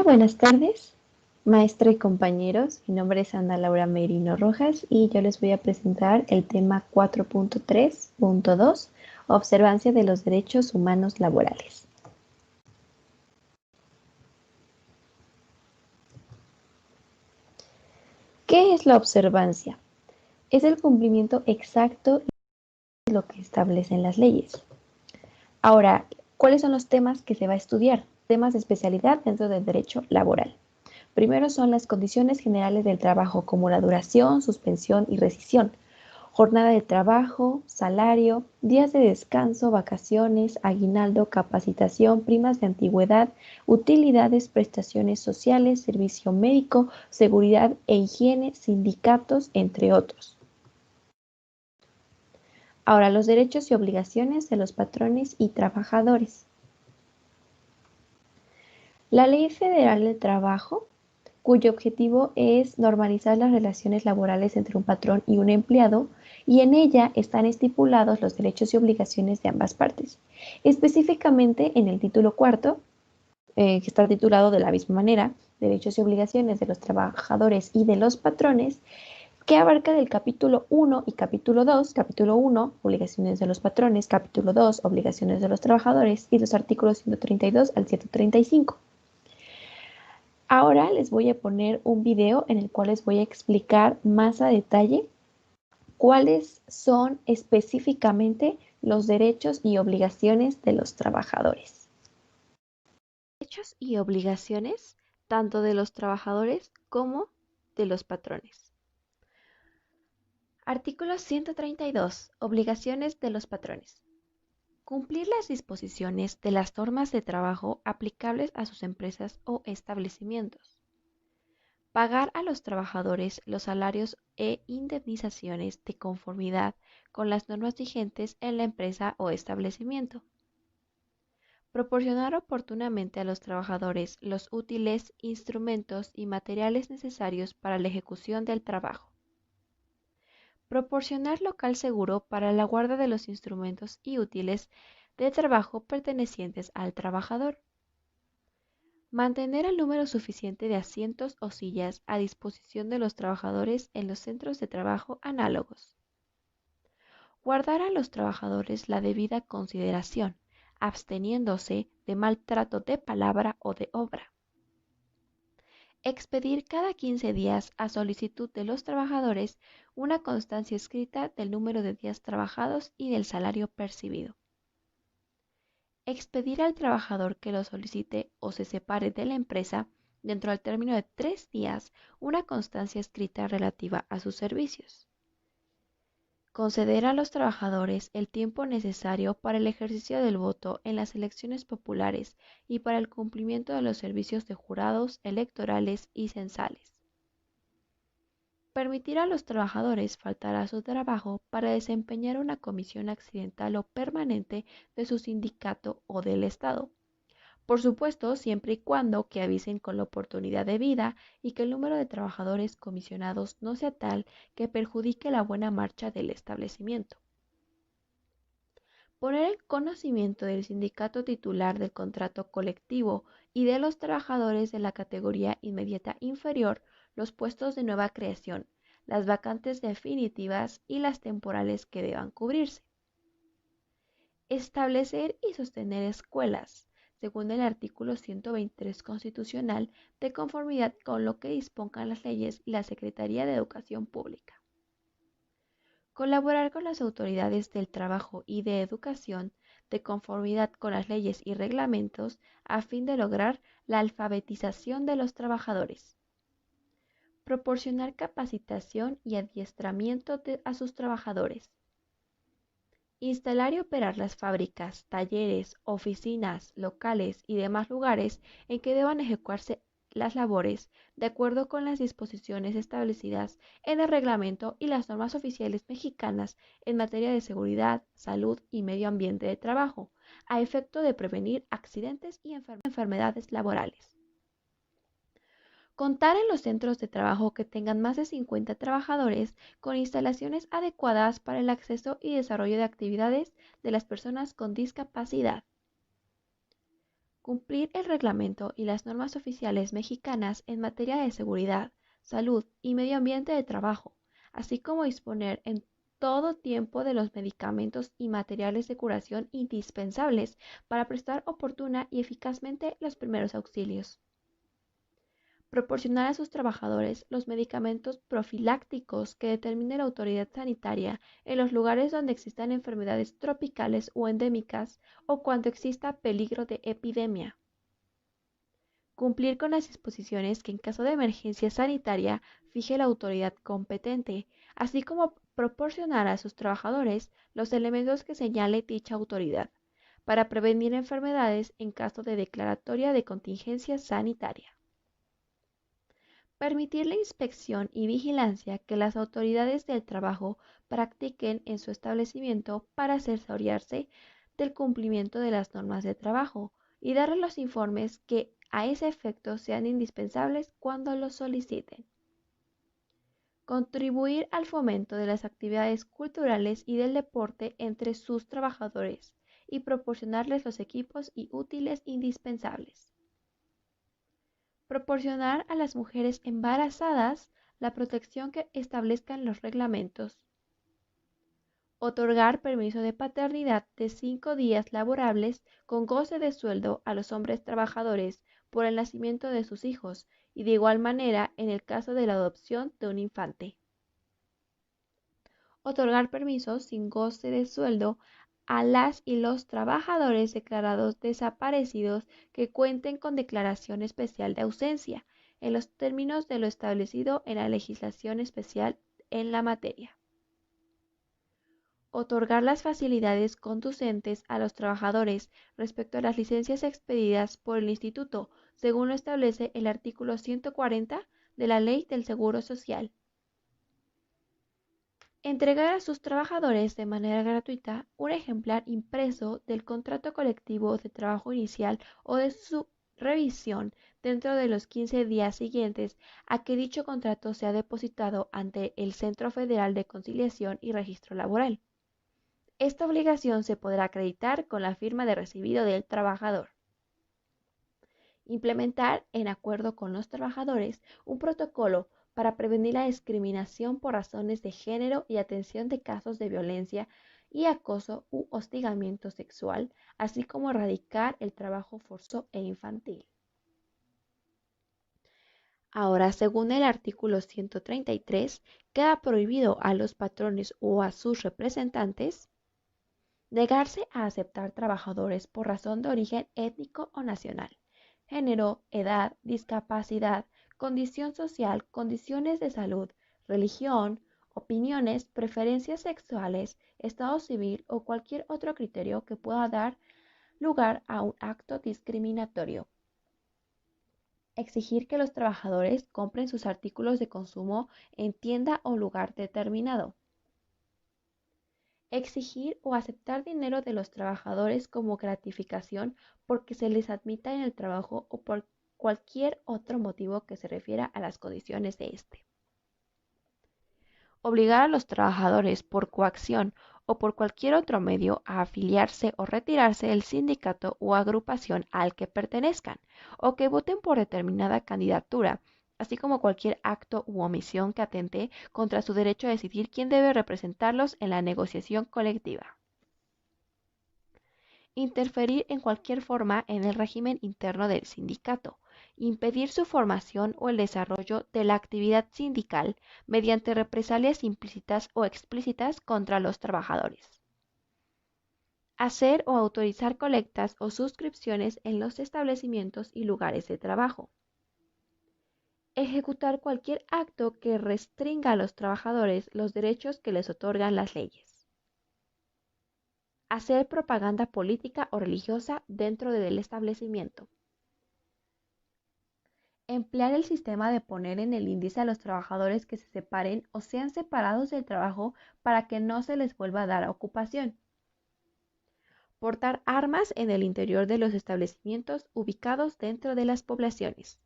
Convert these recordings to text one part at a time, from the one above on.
Hola, buenas tardes, maestra y compañeros. Mi nombre es Ana Laura Merino Rojas y yo les voy a presentar el tema 4.3.2, observancia de los derechos humanos laborales. ¿Qué es la observancia? Es el cumplimiento exacto de lo que establecen las leyes. Ahora, ¿cuáles son los temas que se va a estudiar? Temas de especialidad dentro del derecho laboral. Primero son las condiciones generales del trabajo, como la duración, suspensión y rescisión, jornada de trabajo, salario, días de descanso, vacaciones, aguinaldo, capacitación, primas de antigüedad, utilidades, prestaciones sociales, servicio médico, seguridad e higiene, sindicatos, entre otros. Ahora, los derechos y obligaciones de los patrones y trabajadores. La Ley Federal del Trabajo, cuyo objetivo es normalizar las relaciones laborales entre un patrón y un empleado, y en ella están estipulados los derechos y obligaciones de ambas partes. Específicamente en el título cuarto, que está titulado de la misma manera, derechos y obligaciones de los trabajadores y de los patrones, que abarca del capítulo 1 y capítulo 2, capítulo 1, obligaciones de los patrones, capítulo 2, obligaciones de los trabajadores, y los artículos 132 al 135. Ahora les voy a poner un video en el cual les voy a explicar más a detalle cuáles son específicamente los derechos y obligaciones de los trabajadores. Derechos y obligaciones tanto de los trabajadores como de los patrones. Artículo 132. Obligaciones de los patrones. Cumplir las disposiciones de las normas de trabajo aplicables a sus empresas o establecimientos. Pagar a los trabajadores los salarios e indemnizaciones de conformidad con las normas vigentes en la empresa o establecimiento. Proporcionar oportunamente a los trabajadores los útiles, instrumentos y materiales necesarios para la ejecución del trabajo. Proporcionar local seguro para la guarda de los instrumentos y útiles de trabajo pertenecientes al trabajador. Mantener el número suficiente de asientos o sillas a disposición de los trabajadores en los centros de trabajo análogos. Guardar a los trabajadores la debida consideración, absteniéndose de maltrato de palabra o de obra. Expedir cada 15 días a solicitud de los trabajadores una constancia escrita del número de días trabajados y del salario percibido. Expedir al trabajador que lo solicite o se separe de la empresa dentro del término de 3 días una constancia escrita relativa a sus servicios. Conceder a los trabajadores el tiempo necesario para el ejercicio del voto en las elecciones populares y para el cumplimiento de los servicios de jurados electorales y censales. Permitir a los trabajadores faltar a su trabajo para desempeñar una comisión accidental o permanente de su sindicato o del Estado. Por supuesto, siempre y cuando que avisen con la oportunidad debida y que el número de trabajadores comisionados no sea tal que perjudique la buena marcha del establecimiento. Poner en conocimiento del sindicato titular del contrato colectivo y de los trabajadores de la categoría inmediata inferior los puestos de nueva creación, las vacantes definitivas y las temporales que deban cubrirse. Establecer y sostener escuelas, según el artículo 123 constitucional, de conformidad con lo que dispongan las leyes y la Secretaría de Educación Pública. Colaborar con las autoridades del trabajo y de educación de conformidad con las leyes y reglamentos a fin de lograr la alfabetización de los trabajadores. Proporcionar capacitación y adiestramiento a sus trabajadores. Instalar y operar las fábricas, talleres, oficinas, locales y demás lugares en que deban ejecutarse las labores de acuerdo con las disposiciones establecidas en el reglamento y las normas oficiales mexicanas en materia de seguridad, salud y medio ambiente de trabajo, a efecto de prevenir accidentes y enfermedades laborales. Contar en los centros de trabajo que tengan más de 50 trabajadores con instalaciones adecuadas para el acceso y desarrollo de actividades de las personas con discapacidad. Cumplir el reglamento y las normas oficiales mexicanas en materia de seguridad, salud y medio ambiente de trabajo, así como disponer en todo tiempo de los medicamentos y materiales de curación indispensables para prestar oportuna y eficazmente los primeros auxilios. Proporcionar a sus trabajadores los medicamentos profilácticos que determine la autoridad sanitaria en los lugares donde existan enfermedades tropicales o endémicas o cuando exista peligro de epidemia. Cumplir con las disposiciones que en caso de emergencia sanitaria fije la autoridad competente, así como proporcionar a sus trabajadores los elementos que señale dicha autoridad, para prevenir enfermedades en caso de declaratoria de contingencia sanitaria. Permitir la inspección y vigilancia que las autoridades del trabajo practiquen en su establecimiento para asesorarse del cumplimiento de las normas de trabajo y darle los informes que a ese efecto sean indispensables cuando los soliciten. Contribuir al fomento de las actividades culturales y del deporte entre sus trabajadores y proporcionarles los equipos y útiles indispensables. Proporcionar a las mujeres embarazadas la protección que establezcan los reglamentos. Otorgar permiso de paternidad de 5 días laborables con goce de sueldo a los hombres trabajadores por el nacimiento de sus hijos y de igual manera en el caso de la adopción de un infante. Otorgar permisos sin goce de sueldo a las y los trabajadores declarados desaparecidos que cuenten con declaración especial de ausencia, en los términos de lo establecido en la legislación especial en la materia. Otorgar las facilidades conducentes a los trabajadores respecto a las licencias expedidas por el Instituto, según lo establece el artículo 140 de la Ley del Seguro Social. Entregar a sus trabajadores de manera gratuita un ejemplar impreso del contrato colectivo de trabajo inicial o de su revisión dentro de los 15 días siguientes a que dicho contrato sea depositado ante el Centro Federal de Conciliación y Registro Laboral. Esta obligación se podrá acreditar con la firma de recibido del trabajador. Implementar, en acuerdo con los trabajadores, un protocolo para prevenir la discriminación por razones de género y atención de casos de violencia y acoso u hostigamiento sexual, así como erradicar el trabajo forzoso e infantil. Ahora, según el artículo 133, queda prohibido a los patrones o a sus representantes negarse a aceptar trabajadores por razón de origen étnico o nacional, género, edad, discapacidad, condición social, condiciones de salud, religión, opiniones, preferencias sexuales, estado civil o cualquier otro criterio que pueda dar lugar a un acto discriminatorio. Exigir que los trabajadores compren sus artículos de consumo en tienda o lugar determinado. Exigir o aceptar dinero de los trabajadores como gratificación porque se les admita en el trabajo o por cualquier otro motivo que se refiera a las condiciones de este. Obligar a los trabajadores por coacción o por cualquier otro medio a afiliarse o retirarse del sindicato o agrupación al que pertenezcan o que voten por determinada candidatura, así como cualquier acto u omisión que atente contra su derecho a decidir quién debe representarlos en la negociación colectiva. Interferir en cualquier forma en el régimen interno del sindicato, impedir su formación o el desarrollo de la actividad sindical mediante represalias implícitas o explícitas contra los trabajadores. Hacer o autorizar colectas o suscripciones en los establecimientos y lugares de trabajo. Ejecutar cualquier acto que restringa a los trabajadores los derechos que les otorgan las leyes. Hacer propaganda política o religiosa dentro del establecimiento. Emplear el sistema de poner en el índice a los trabajadores que se separen o sean separados del trabajo para que no se les vuelva a dar ocupación. Portar armas en el interior de los establecimientos ubicados dentro de las poblaciones.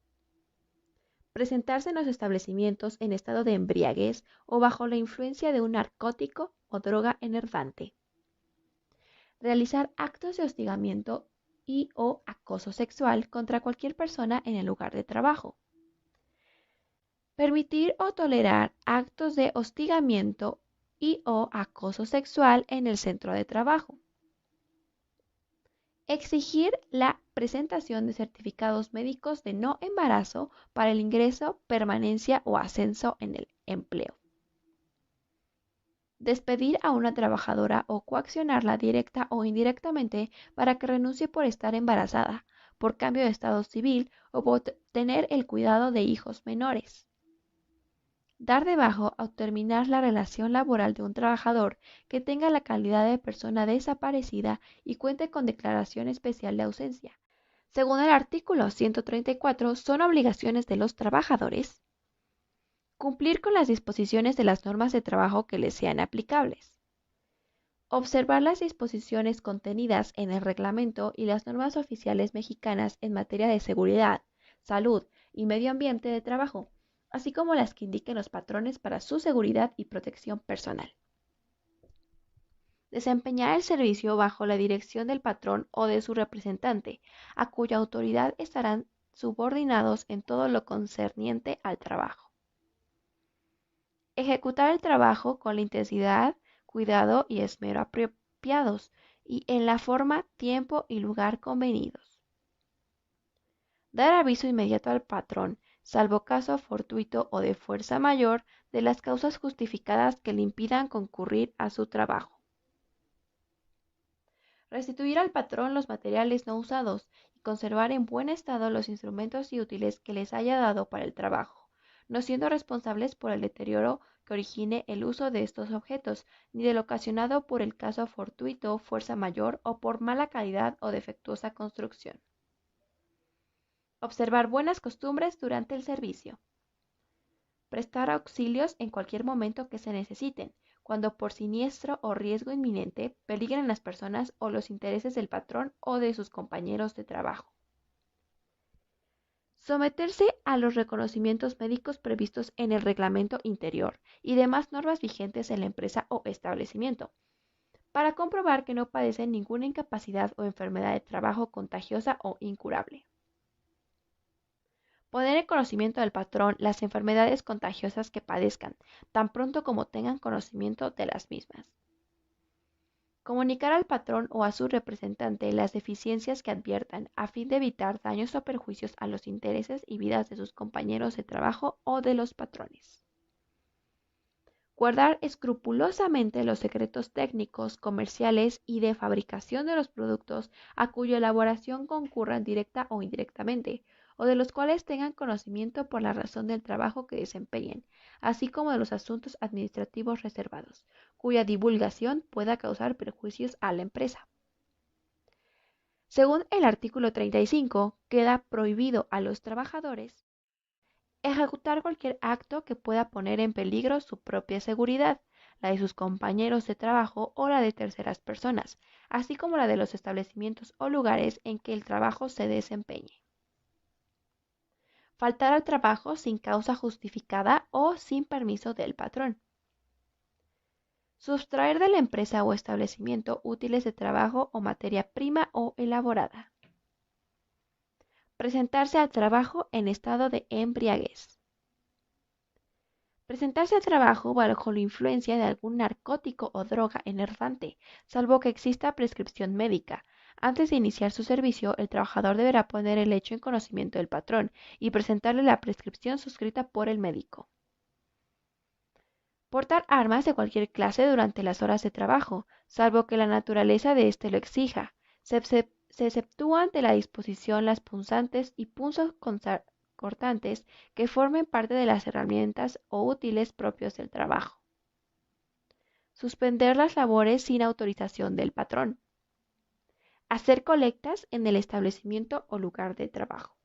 Presentarse en los establecimientos en estado de embriaguez o bajo la influencia de un narcótico o droga enervante. Realizar actos de hostigamiento y o acoso sexual contra cualquier persona en el lugar de trabajo. Permitir o tolerar actos de hostigamiento y o acoso sexual en el centro de trabajo. Exigir la presentación de certificados médicos de no embarazo para el ingreso, permanencia o ascenso en el empleo. Despedir a una trabajadora o coaccionarla directa o indirectamente para que renuncie por estar embarazada, por cambio de estado civil o por tener el cuidado de hijos menores. Dar de bajo o terminar la relación laboral de un trabajador que tenga la calidad de persona desaparecida y cuente con declaración especial de ausencia. Según el artículo 134, son obligaciones de los trabajadores cumplir con las disposiciones de las normas de trabajo que les sean aplicables, observar las disposiciones contenidas en el reglamento y las normas oficiales mexicanas en materia de seguridad, salud y medio ambiente de trabajo, así como las que indiquen los patrones para su seguridad y protección personal. Desempeñar el servicio bajo la dirección del patrón o de su representante, a cuya autoridad estarán subordinados en todo lo concerniente al trabajo. Ejecutar el trabajo con la intensidad, cuidado y esmero apropiados y en la forma, tiempo y lugar convenidos. Dar aviso inmediato al patrón, salvo caso fortuito o de fuerza mayor, de las causas justificadas que le impidan concurrir a su trabajo. Restituir al patrón los materiales no usados y conservar en buen estado los instrumentos y útiles que les haya dado para el trabajo, no siendo responsables por el deterioro que origine el uso de estos objetos, ni del ocasionado por el caso fortuito, fuerza mayor o por mala calidad o defectuosa construcción. Observar buenas costumbres durante el servicio. Prestar auxilios en cualquier momento que se necesiten, cuando por siniestro o riesgo inminente peligren las personas o los intereses del patrón o de sus compañeros de trabajo. Someterse a los reconocimientos médicos previstos en el reglamento interior y demás normas vigentes en la empresa o establecimiento, para comprobar que no padecen ninguna incapacidad o enfermedad de trabajo contagiosa o incurable. Poner en conocimiento del patrón las enfermedades contagiosas que padezcan, tan pronto como tengan conocimiento de las mismas. Comunicar al patrón o a su representante las deficiencias que adviertan a fin de evitar daños o perjuicios a los intereses y vidas de sus compañeros de trabajo o de los patrones. Guardar escrupulosamente los secretos técnicos, comerciales y de fabricación de los productos a cuya elaboración concurran directa o indirectamente, o de los cuales tengan conocimiento por la razón del trabajo que desempeñen, así como de los asuntos administrativos reservados, cuya divulgación pueda causar perjuicios a la empresa. Según el artículo 35, queda prohibido a los trabajadores ejecutar cualquier acto que pueda poner en peligro su propia seguridad, la de sus compañeros de trabajo o la de terceras personas, así como la de los establecimientos o lugares en que el trabajo se desempeñe. Faltar al trabajo sin causa justificada o sin permiso del patrón. Sustraer de la empresa o establecimiento útiles de trabajo o materia prima o elaborada. Presentarse al trabajo en estado de embriaguez. Presentarse al trabajo bajo la influencia de algún narcótico o droga enervante, salvo que exista prescripción médica. Antes de iniciar su servicio, el trabajador deberá poner el hecho en conocimiento del patrón y presentarle la prescripción suscrita por el médico. Portar armas de cualquier clase durante las horas de trabajo, salvo que la naturaleza de éste lo exija. Se exceptúan de la disposición las punzantes y punzos cortantes que formen parte de las herramientas o útiles propios del trabajo. Suspender las labores sin autorización del patrón. Hacer colectas en el establecimiento o lugar de trabajo.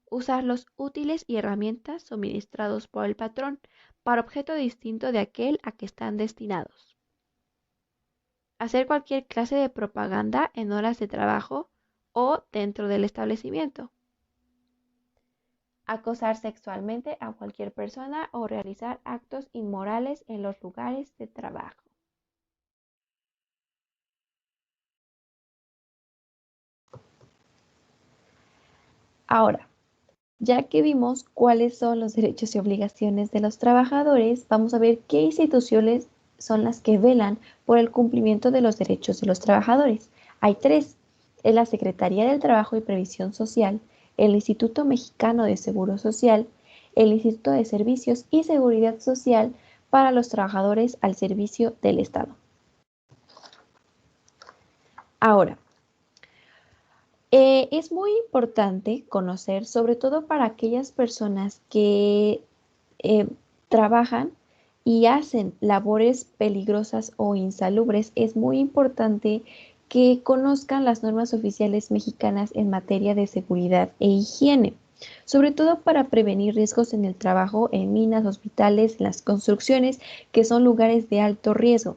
Usar los útiles y herramientas suministrados por el patrón para objeto distinto de aquel a que están destinados. Hacer cualquier clase de propaganda en horas de trabajo o dentro del establecimiento. Acosar sexualmente a cualquier persona o realizar actos inmorales en los lugares de trabajo. Ahora, ya que vimos cuáles son los derechos y obligaciones de los trabajadores, vamos a ver qué instituciones son las que velan por el cumplimiento de los derechos de los trabajadores. Hay tres: es la Secretaría del Trabajo y Previsión Social, el Instituto Mexicano de Seguro Social, el Instituto de Servicios y Seguridad Social para los trabajadores al servicio del Estado. Ahora, es muy importante conocer, sobre todo para aquellas personas que eh, trabajan y hacen labores peligrosas o insalubres, es muy importante que conozcan las normas oficiales mexicanas en materia de seguridad e higiene, sobre todo para prevenir riesgos en el trabajo, en minas, hospitales, en las construcciones, que son lugares de alto riesgo.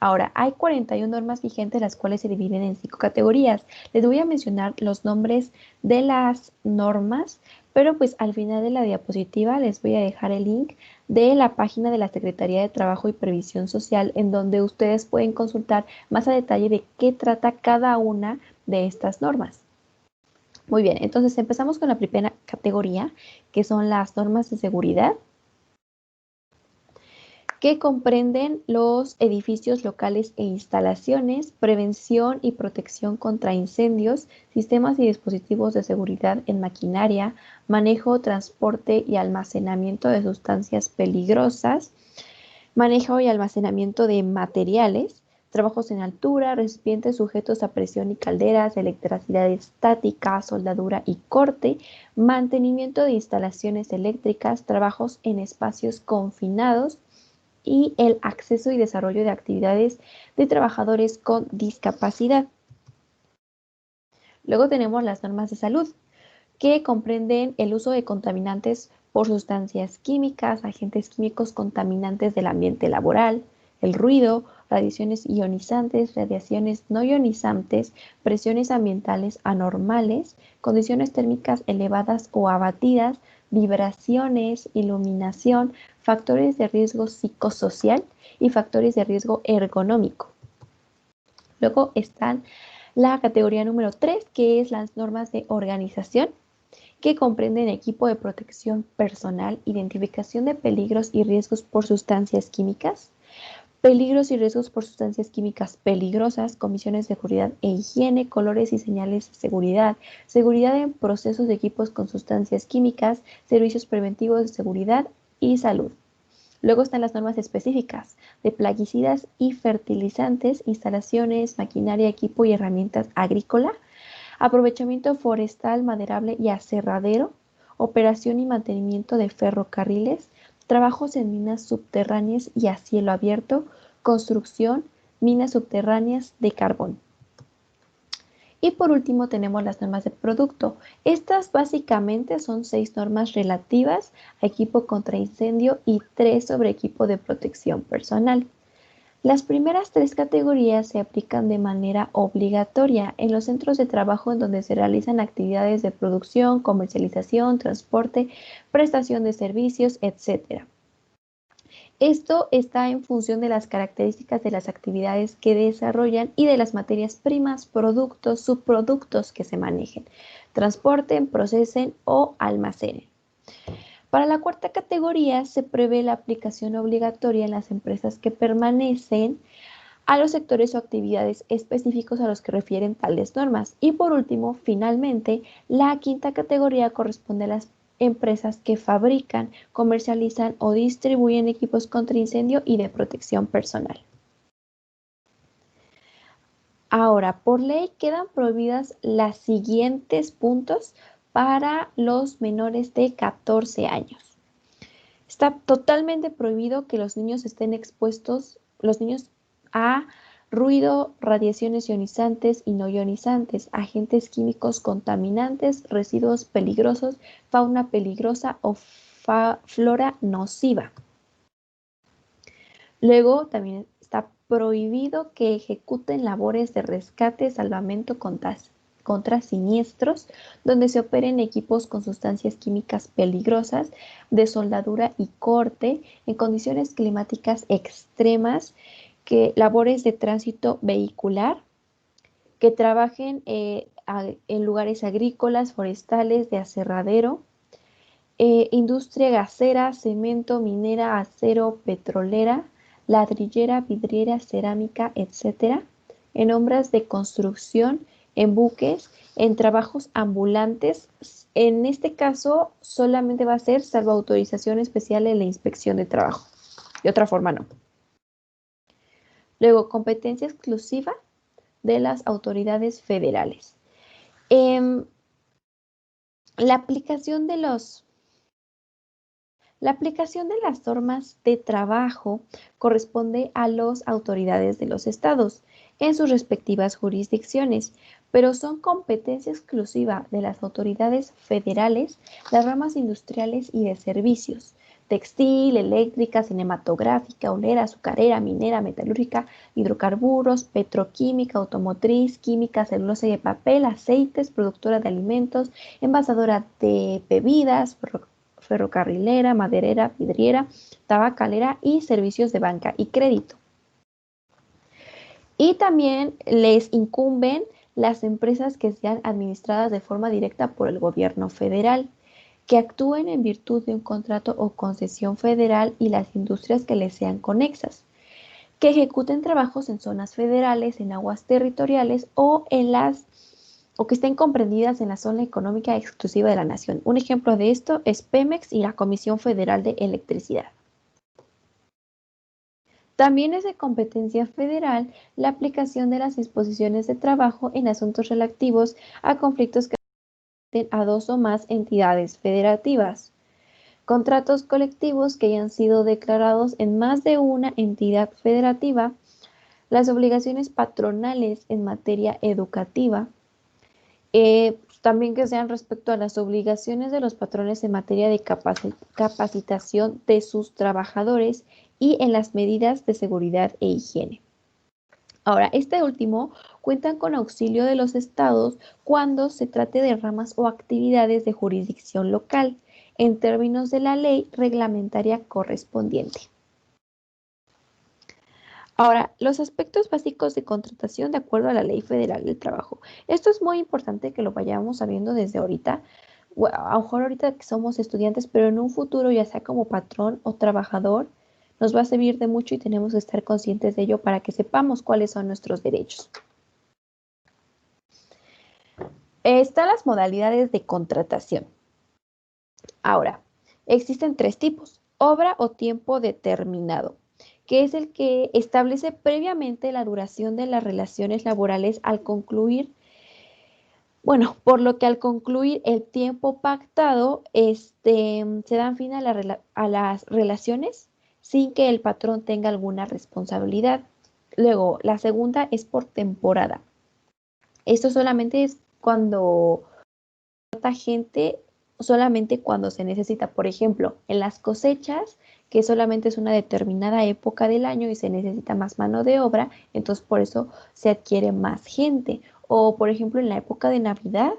Ahora, hay 41 normas vigentes, las cuales se dividen en 5 categorías. Les voy a mencionar los nombres de las normas, pero pues al final de la diapositiva les voy a dejar el link de la página de la Secretaría de Trabajo y Previsión Social, en donde ustedes pueden consultar más a detalle de qué trata cada una de estas normas. Muy bien, entonces empezamos con la primera categoría, que son las normas de seguridad, que comprenden los edificios locales e instalaciones, prevención y protección contra incendios, sistemas y dispositivos de seguridad en maquinaria, manejo, transporte y almacenamiento de sustancias peligrosas, manejo y almacenamiento de materiales, trabajos en altura, recipientes sujetos a presión y calderas, electricidad estática, soldadura y corte, mantenimiento de instalaciones eléctricas, trabajos en espacios confinados, y el acceso y desarrollo de actividades de trabajadores con discapacidad. Luego tenemos las normas de salud, que comprenden el uso de contaminantes por sustancias químicas, agentes químicos contaminantes del ambiente laboral, el ruido, radiaciones ionizantes, radiaciones no ionizantes, presiones ambientales anormales, condiciones térmicas elevadas o abatidas, vibraciones, iluminación, factores de riesgo psicosocial y factores de riesgo ergonómico. Luego están la categoría número 3, que es las normas de organización, que comprenden equipo de protección personal, identificación de peligros y riesgos por sustancias químicas, peligros y riesgos por sustancias químicas peligrosas, comisiones de seguridad e higiene, colores y señales de seguridad, seguridad en procesos de equipos con sustancias químicas, servicios preventivos de seguridad y salud. Luego están las normas específicas de plaguicidas y fertilizantes, instalaciones, maquinaria, equipo y herramientas agrícolas, aprovechamiento forestal, maderable y aserradero, operación y mantenimiento de ferrocarriles, trabajos en minas subterráneas y a cielo abierto, construcción, minas subterráneas de carbón. Y por último tenemos las normas de producto. Estas básicamente son 6 normas relativas a equipo contra incendio y 3 sobre equipo de protección personal. Las primeras 3 categorías se aplican de manera obligatoria en los centros de trabajo en donde se realizan actividades de producción, comercialización, transporte, prestación de servicios, etc. Esto está en función de las características de las actividades que desarrollan y de las materias primas, productos, subproductos que se manejen, transporten, procesen o almacenen. Para la cuarta categoría se prevé la aplicación obligatoria en las empresas que permanecen a los sectores o actividades específicos a los que refieren tales normas. Y por último, finalmente, la quinta categoría corresponde a las empresas que fabrican, comercializan o distribuyen equipos contra incendio y de protección personal. Ahora, por ley quedan prohibidas las siguientes puntos para los menores de 14 años. Está totalmente prohibido que los niños estén expuestos, a ruido, radiaciones ionizantes y no ionizantes, agentes químicos contaminantes, residuos peligrosos, fauna peligrosa o flora nociva. Luego también está prohibido que ejecuten labores de rescate, salvamento contra siniestros, donde se operen equipos con sustancias químicas peligrosas de soldadura y corte en condiciones climáticas extremas, que labores de tránsito vehicular, que trabajen en lugares agrícolas, forestales, de aserradero, industria gasera, cemento, minera, acero, petrolera, ladrillera, vidriera, cerámica, etcétera, en obras de construcción, en buques, en trabajos ambulantes. En este caso, solamente va a ser salvo autorización especial en la inspección de trabajo. De otra forma, no. Luego, competencia exclusiva de las autoridades federales. La aplicación de las normas de trabajo corresponde a las autoridades de los estados en sus respectivas jurisdicciones, pero son competencia exclusiva de las autoridades federales las ramas industriales y de servicios: textil, eléctrica, cinematográfica, olera, azucarera, minera, metalúrgica, hidrocarburos, petroquímica, automotriz, química, celulosa y de papel, aceites, productora de alimentos, envasadora de bebidas, ferrocarrilera, maderera, vidriera, tabacalera y servicios de banca y crédito. Y también les incumben las empresas que sean administradas de forma directa por el gobierno federal, que actúen en virtud de un contrato o concesión federal, y las industrias que les sean conexas, que ejecuten trabajos en zonas federales, en aguas territoriales o que estén comprendidas en la zona económica exclusiva de la nación. Un ejemplo de esto es Pemex y la Comisión Federal de Electricidad. También es de competencia federal la aplicación de las disposiciones de trabajo en asuntos relativos a conflictos que afecten a dos o más entidades federativas, contratos colectivos que hayan sido declarados en más de una entidad federativa, las obligaciones patronales en materia educativa, también que sean respecto a las obligaciones de los patrones en materia de capacitación de sus trabajadores y en las medidas de seguridad e higiene. Ahora, este último cuentan con auxilio de los estados cuando se trate de ramas o actividades de jurisdicción local, en términos de la ley reglamentaria correspondiente. Ahora, los aspectos básicos de contratación de acuerdo a la Ley Federal del Trabajo. Esto es muy importante que lo vayamos sabiendo desde ahorita. A lo mejor ahorita que somos estudiantes, pero en un futuro, ya sea como patrón o trabajador, nos va a servir de mucho y tenemos que estar conscientes de ello para que sepamos cuáles son nuestros derechos. Están las modalidades de contratación. Ahora, existen 3 tipos: obra o tiempo determinado, que es el que establece previamente la duración de las relaciones laborales al concluir, por lo que al concluir el tiempo pactado, se dan fin a las relaciones sin que el patrón tenga alguna responsabilidad. Luego, la segunda es por temporada. Esto solamente es cuando gente solamente cuando se necesita. Por ejemplo, en las cosechas, que solamente es una determinada época del año y se necesita más mano de obra, entonces por eso se adquiere más gente. O por ejemplo, en la época de Navidad,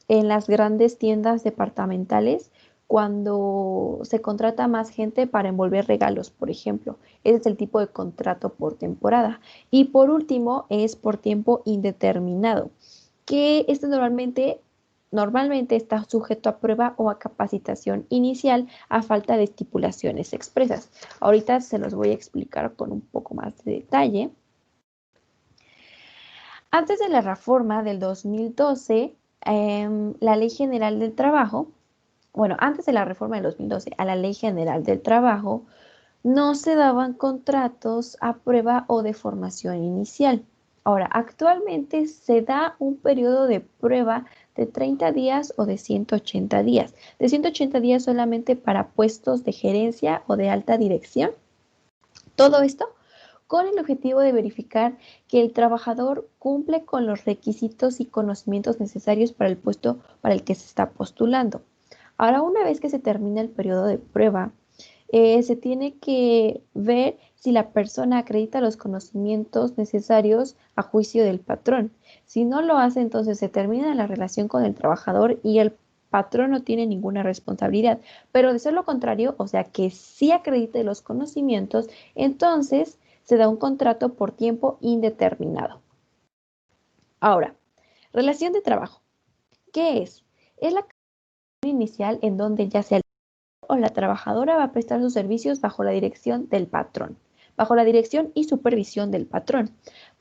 en las grandes tiendas departamentales, cuando se contrata más gente para envolver regalos, por ejemplo. Ese es el tipo de contrato por temporada. Y por último, es por tiempo indeterminado, que este normalmente está sujeto a prueba o a capacitación inicial a falta de estipulaciones expresas. Ahorita se los voy a explicar con un poco más de detalle. Antes de la reforma del 2012, la Ley General del Trabajo, antes de la reforma del 2012 a la Ley General del Trabajo, no se daban contratos a prueba o de formación inicial. Ahora, actualmente se da un periodo de prueba de 30 días o de 180 días. De 180 días solamente para puestos de gerencia o de alta dirección. Todo esto con el objetivo de verificar que el trabajador cumple con los requisitos y conocimientos necesarios para el puesto para el que se está postulando. Ahora, una vez que se termina el periodo de prueba, se tiene que ver si la persona acredita los conocimientos necesarios a juicio del patrón. Si no lo hace, entonces se termina la relación con el trabajador y el patrón no tiene ninguna responsabilidad. Pero de ser lo contrario, o sea, que sí acredite los conocimientos, entonces se da un contrato por tiempo indeterminado. Ahora, Relación de trabajo. ¿Qué es? Es la relación inicial en donde ya sea el o la trabajadora va a prestar sus servicios bajo la dirección del patrón, bajo la dirección y supervisión del patrón,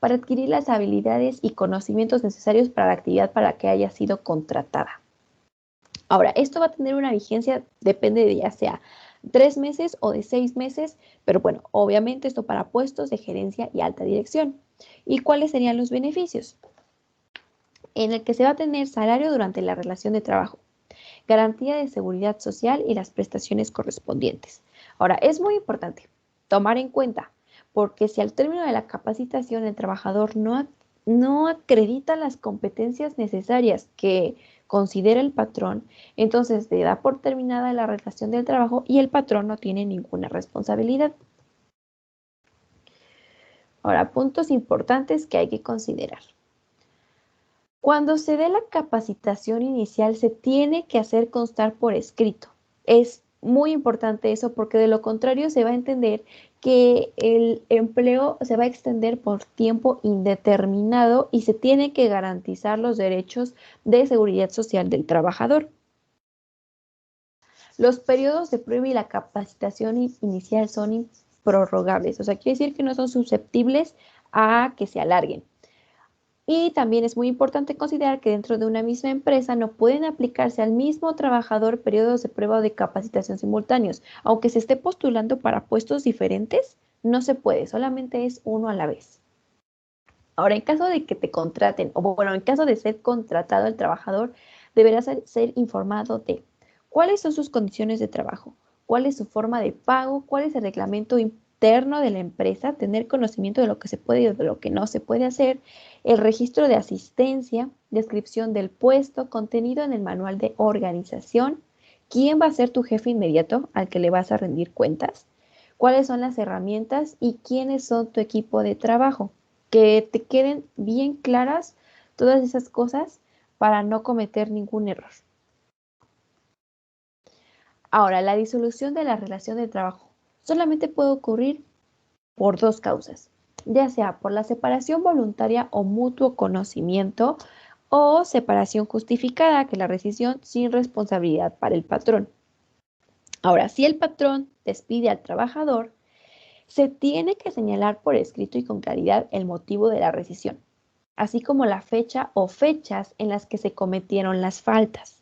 para adquirir las habilidades y conocimientos necesarios para la actividad para la que haya sido contratada. Ahora, esto va a tener una vigencia, depende de ya sea 3 meses o de 6 meses, pero bueno, obviamente esto para puestos de gerencia y alta dirección. ¿Y cuáles serían los beneficios? En el que se va a tener salario durante la relación de trabajo, garantía de seguridad social y las prestaciones correspondientes. Ahora, es muy importante tomar en cuenta, porque si al término de la capacitación el trabajador no acredita las competencias necesarias que considera el patrón, entonces se da por terminada la relación del trabajo y el patrón no tiene ninguna responsabilidad. Ahora, puntos importantes que hay que considerar. Cuando se dé la capacitación inicial, se tiene que hacer constar por escrito. Es muy importante eso porque de lo contrario se va a entender que el empleo se va a extender por tiempo indeterminado y se tiene que garantizar los derechos de seguridad social del trabajador. Los periodos de prueba y la capacitación inicial son improrrogables, o sea, quiere decir que no son susceptibles a que se alarguen. Y también es muy importante considerar que dentro de una misma empresa no pueden aplicarse al mismo trabajador periodos de prueba o de capacitación simultáneos. Aunque se esté postulando para puestos diferentes, no se puede, solamente es uno a la vez. Ahora, en caso de que te contraten, o bueno, en caso de ser contratado el trabajador, deberá ser informado de cuáles son sus condiciones de trabajo, cuál es su forma de pago, cuál es el reglamento interno de la empresa, tener conocimiento de lo que se puede y de lo que no se puede hacer, el registro de asistencia, descripción del puesto, contenido en el manual de organización, quién va a ser tu jefe inmediato al que le vas a rendir cuentas, cuáles son las herramientas y quiénes son tu equipo de trabajo. Que te queden bien claras todas esas cosas para no cometer ningún error. Ahora, la disolución de la relación de trabajo solamente puede ocurrir por dos causas, ya sea por la separación voluntaria o mutuo conocimiento o separación justificada, que es la rescisión sin responsabilidad para el patrón. Ahora, si el patrón despide al trabajador, se tiene que señalar por escrito y con claridad el motivo de la rescisión, así como la fecha o fechas en las que se cometieron las faltas.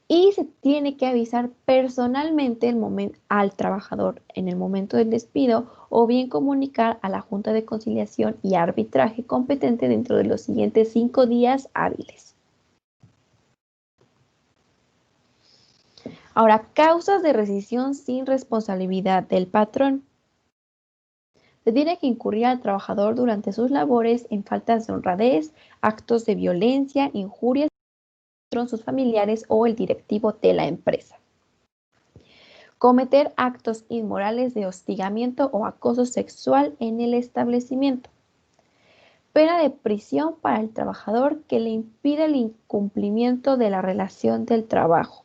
Y se tiene que avisar personalmente al trabajador en el momento del despido o bien comunicar a la Junta de Conciliación y Arbitraje competente dentro de los siguientes 5 días hábiles. Ahora, causas de rescisión sin responsabilidad del patrón. Se tiene que incurrir al trabajador durante sus labores en faltas de honradez, actos de violencia, injurias contra sus familiares o el directivo de la empresa. Cometer actos inmorales de hostigamiento o acoso sexual en el establecimiento. Pena de prisión para el trabajador que le impide el incumplimiento de la relación del trabajo.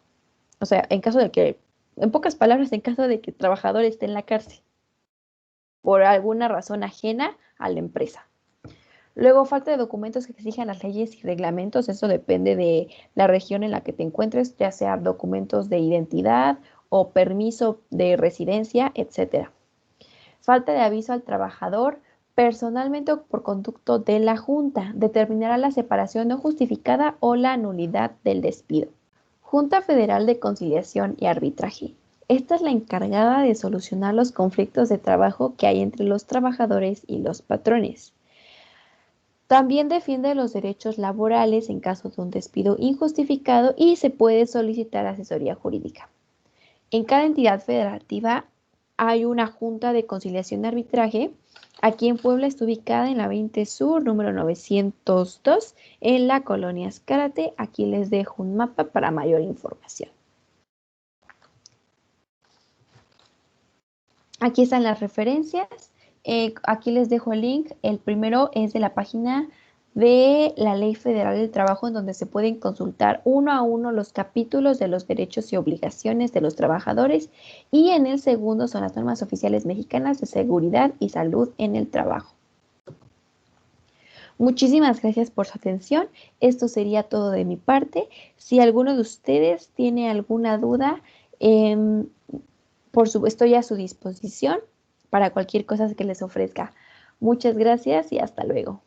O sea, en caso de que, en pocas palabras, en caso de que el trabajador esté en la cárcel por alguna razón ajena a la empresa. Luego, falta de documentos que exijan las leyes y reglamentos. Eso depende de la región en la que te encuentres, ya sea documentos de identidad o permiso de residencia, etc. Falta de aviso al trabajador personalmente o por conducto de la Junta. Determinará la separación no justificada o la nulidad del despido. Junta Federal de Conciliación y Arbitraje. Esta es la encargada de solucionar los conflictos de trabajo que hay entre los trabajadores y los patrones. También defiende los derechos laborales en caso de un despido injustificado y se puede solicitar asesoría jurídica. En cada entidad federativa hay una Junta de Conciliación y Arbitraje. Aquí en Puebla está ubicada en la 20 Sur, número 902, en la colonia Escárate. Aquí les dejo un mapa para mayor información. Aquí están las referencias. Aquí les dejo el link. El primero es de la página de la Ley Federal del Trabajo, en donde se pueden consultar uno a uno los capítulos de los derechos y obligaciones de los trabajadores, y en el segundo son las normas oficiales mexicanas de seguridad y salud en el trabajo. Muchísimas gracias por su atención. Esto sería todo de mi parte. Si alguno de ustedes tiene alguna duda, em, estoy a su disposición para cualquier cosa que les ofrezca. Muchas gracias y hasta luego.